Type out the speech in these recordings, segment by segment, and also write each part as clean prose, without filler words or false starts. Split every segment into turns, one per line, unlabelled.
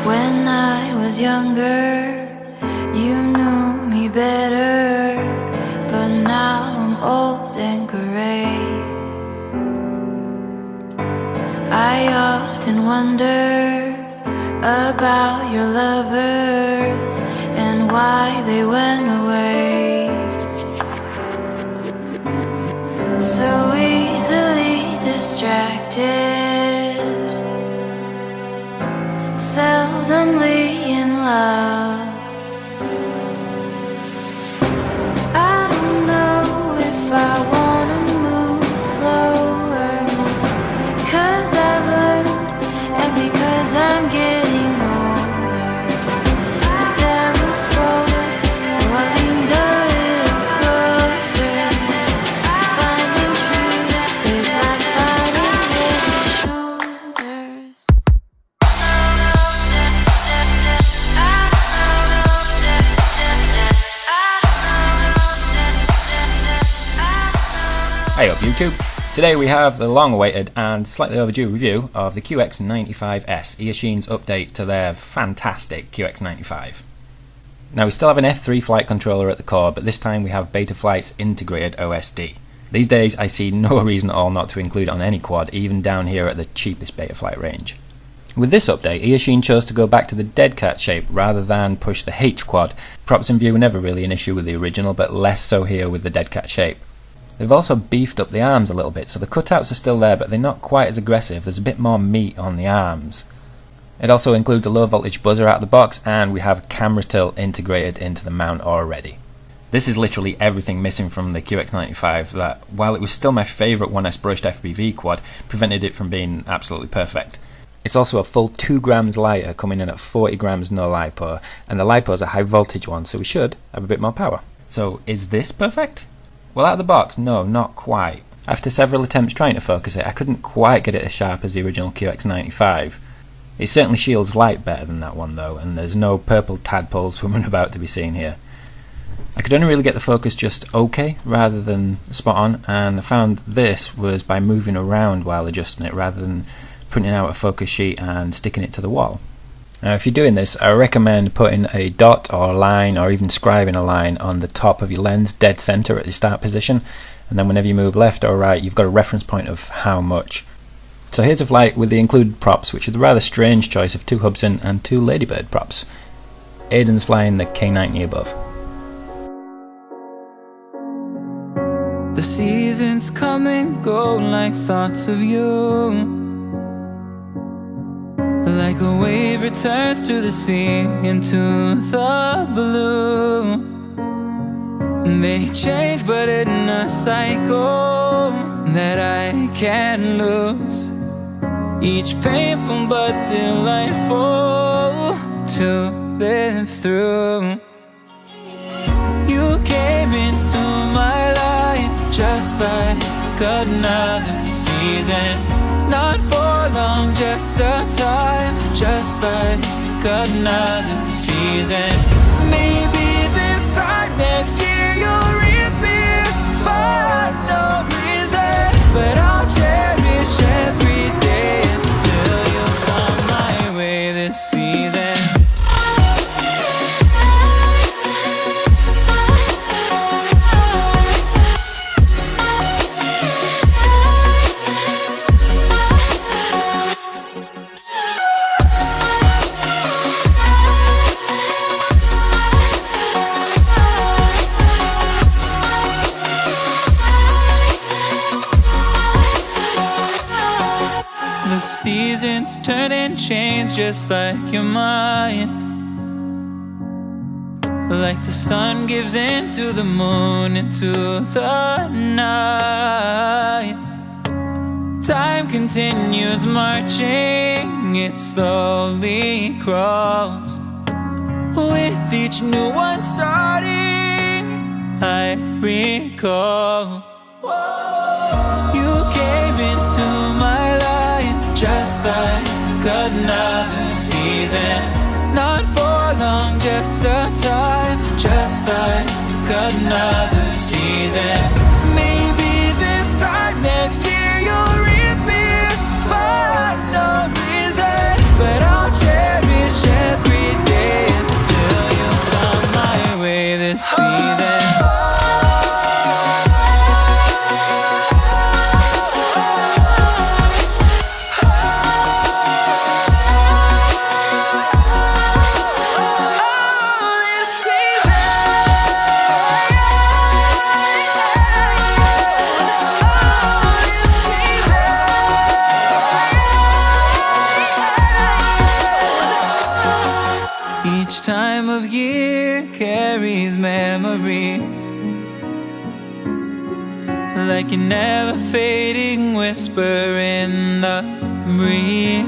When I was younger, you knew me better, but now I'm old and gray. I often wonder about your lovers and why they went away. So easily distracted, seldomly in love. I don't know if I wanna move slower, 'cause I've learned, and because I'm getting older. The devil spoke, so I leaned a little closer. Finding truth is like finding head shoulders.
Hey up YouTube! Today we have the long-awaited and slightly overdue review of the QX95S, Eachine's update to their fantastic QX95. Now we still have an F3 flight controller at the core, but this time we have Betaflight's integrated OSD. These days I see no reason at all not to include it on any quad, even down here at the cheapest Betaflight range. With this update, Eachine chose to go back to the dead cat shape rather than push the H quad. Props in view were never really an issue with the original, but less so here with the dead cat shape. They've also beefed up the arms a little bit, so the cutouts are still there, but they're not quite as aggressive. There's a bit more meat on the arms. It also includes a low voltage buzzer out of the box, and we have a camera tilt integrated into the mount already. This is literally everything missing from the QX95 that, while it was still my favourite 1S brushed FPV quad, prevented it from being absolutely perfect. It's also a full 2 grams lighter, coming in at 40 grams no LiPo, and the LiPo is a high voltage one, so we should have a bit more power. So is this perfect? Well, out of the box, no, not quite. After several attempts trying to focus it, I couldn't quite get it as sharp as the original QX95. It certainly shields light better than that one though, and there's no purple tadpoles swimming about to be seen here. I could only really get the focus just okay rather than spot on, and I found this was by moving around while adjusting it rather than printing out a focus sheet and sticking it to the wall. Now if you're doing this, I recommend putting a dot or a line or even scribing a line on the top of your lens dead center at the start position, and then whenever you move left or right you've got a reference point of how much. So here's a flight with the included props, which is the rather strange choice of 2 Hubsan and 2 Ladybird props. Aiden's flying the K90 above.
The seasons come and go like thoughts of you. Like a wave returns to the sea, into the blue. They change but in a cycle that I can't lose. Each painful but delightful to live through. You came into my life just like another season. Not for long, just a time, just like another season. Maybe this time next year you'll reappear for no reason, but I'll cherish every day until you come my way this season. Seasons turn and change just like your mind. Like the sun gives into the moon, into the night. Time continues marching, it slowly crawls. With each new one starting, I recall. You came into my life just like another season. Not for long, just a time, just like another season. Maybe this time next year you'll reappear for no reason, but I'll cherish it. like an never fading whisper in the breeze.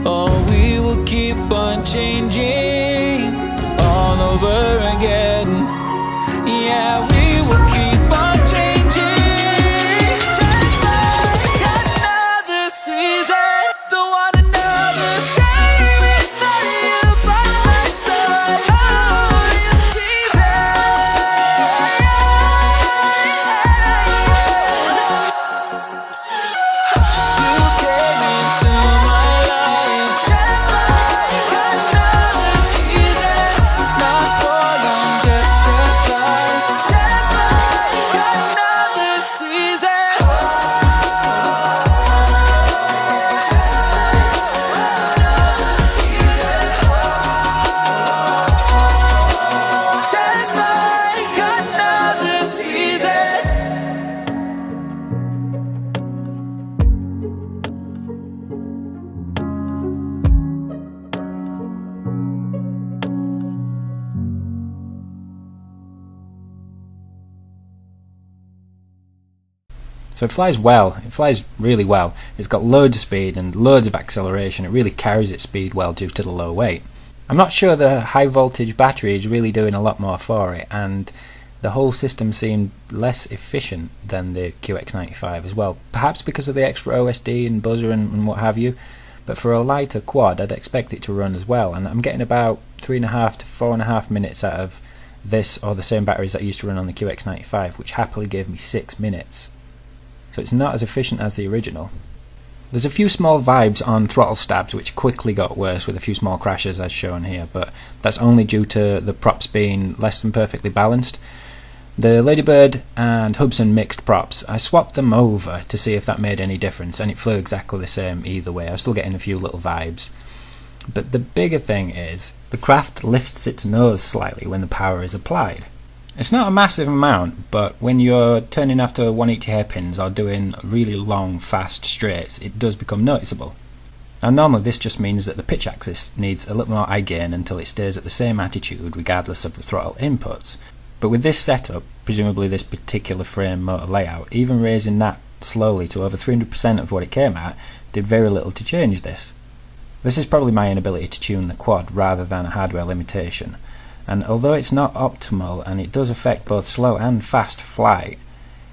Oh, we will keep on changing all over again. Yeah, we will keep on changing, just like another season. Don't want another day without you by my side. Oh, this season. You came into my life just like another season. Not for long, just a time. Just like another season. Just like another season.
So it flies well, it flies really well. It's got loads of speed and loads of acceleration. It really carries its speed well due to the low weight. I'm not sure the high voltage battery is really doing a lot more for it, and the whole system seemed less efficient than the QX95 as well. Perhaps because of the extra OSD and buzzer and what have you, but for a lighter quad I'd expect it to run as well, and I'm getting about 3.5 to 4.5 minutes out of this or the same batteries that I used to run on the QX95, which happily gave me 6 minutes. So it's not as efficient as the original. There's a few small vibes on throttle stabs which quickly got worse with a few small crashes as shown here, but that's only due to the props being less than perfectly balanced. The Ladybird and Hubsan mixed props, I swapped them over to see if that made any difference, and it flew exactly the same either way. I was still getting a few little vibes. But the bigger thing is, the craft lifts its nose slightly when the power is applied. It's not a massive amount, but when you're turning after 180 hairpins or doing really long, fast straights, it does become noticeable. Now normally this just means that the pitch axis needs a little more eye gain until it stays at the same attitude regardless of the throttle inputs. But with this setup, presumably this particular frame motor layout, even raising that slowly to over 300% of what it came at did very little to change this. This is probably my inability to tune the quad rather than a hardware limitation. And although it's not optimal and it does affect both slow and fast flight,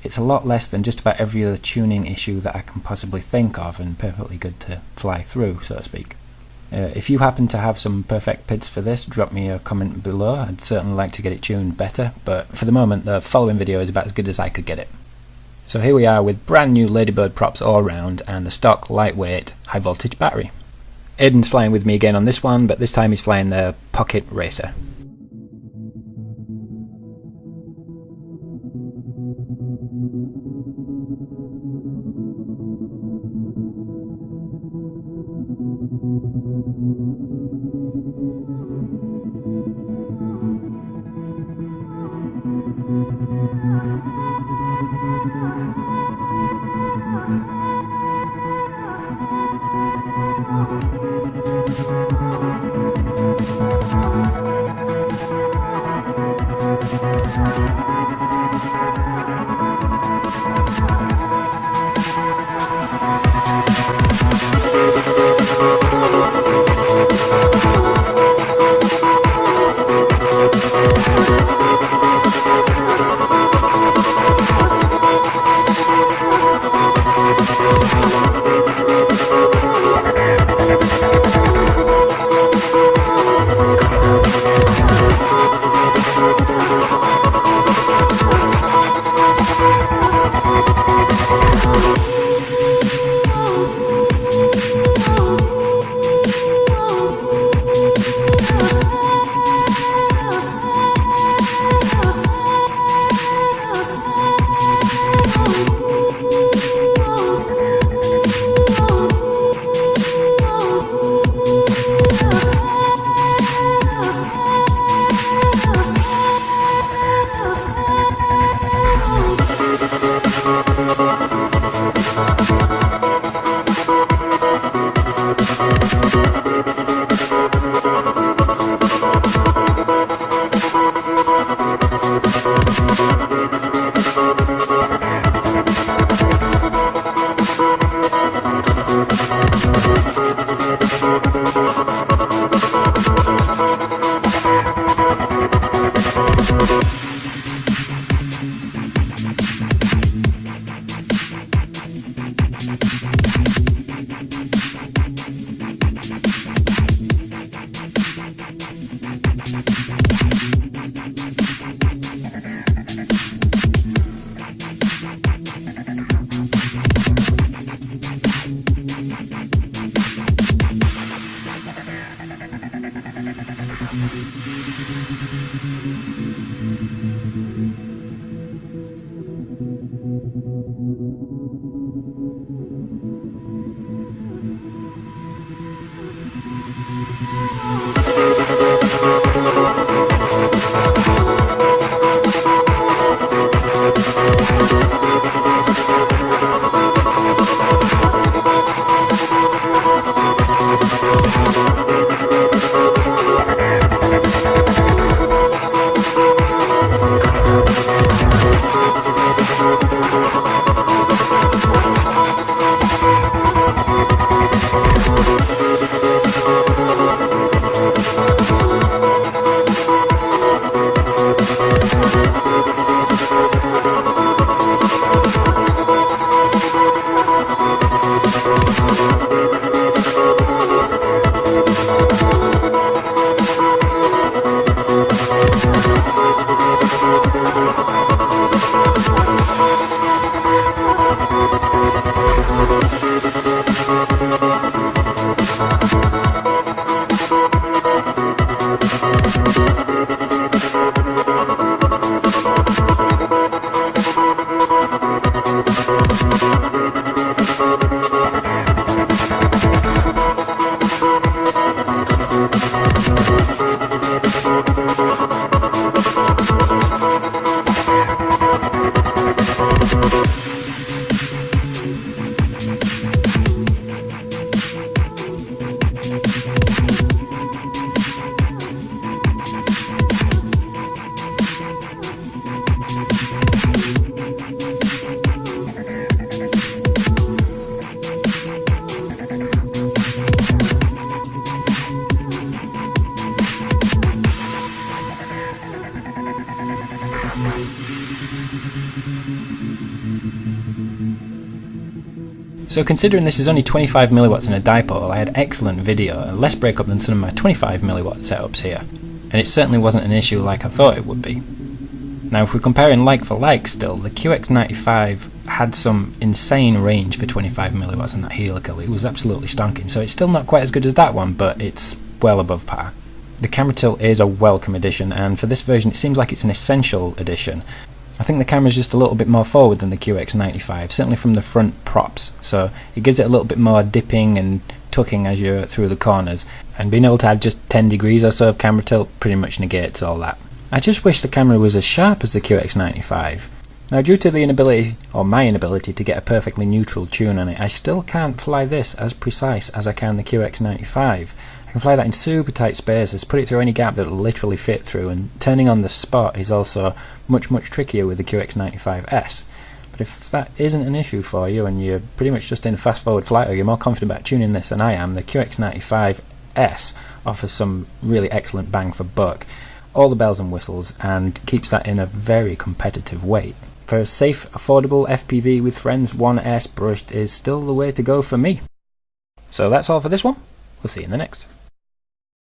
it's a lot less than just about every other tuning issue that I can possibly think of, and perfectly good to fly through, so to speak. If you happen to have some perfect PIDs for this, drop me a comment below. I'd certainly like to get it tuned better, but for the moment the following video is about as good as I could get it. So here we are with brand new Ladybird props all around and the stock lightweight high voltage battery. Aiden's flying with me again on this one, but this time he's flying the Pocket Racer. So considering this is only 25 milliwatts in a dipole, I had excellent video, less breakup than some of my 25 milliwatt setups here, and it certainly wasn't an issue like I thought it would be. Now if we're comparing like for like still, the QX95 had some insane range for 25 milliwatts in that helical. It was absolutely stonking, so it's still not quite as good as that one, but it's well above par. The camera tilt is a welcome addition, and for this version it seems like it's an essential addition. I think the camera's just a little bit more forward than the QX95, certainly from the front props, so it gives it a little bit more dipping and tucking as you're through the corners, and being able to add just 10 degrees or so of camera tilt pretty much negates all that. I just wish the camera was as sharp as the QX95. Now due to the inability, or my inability, to get a perfectly neutral tune on it, I still can't fly this as precise as I can the QX95. I can fly that in super tight spaces, put it through any gap that it'll literally fit through, and turning on the spot is also much trickier with the QX95S. But if that isn't an issue for you and you're pretty much just in a fast forward flight, or you're more confident about tuning this than I am, the QX95S offers some really excellent bang for buck, all the bells and whistles, and keeps that in a very competitive weight. For a safe, affordable FPV with friends, 1S brushed is still the way to go for me. So that's all for this one. We'll see you in the next.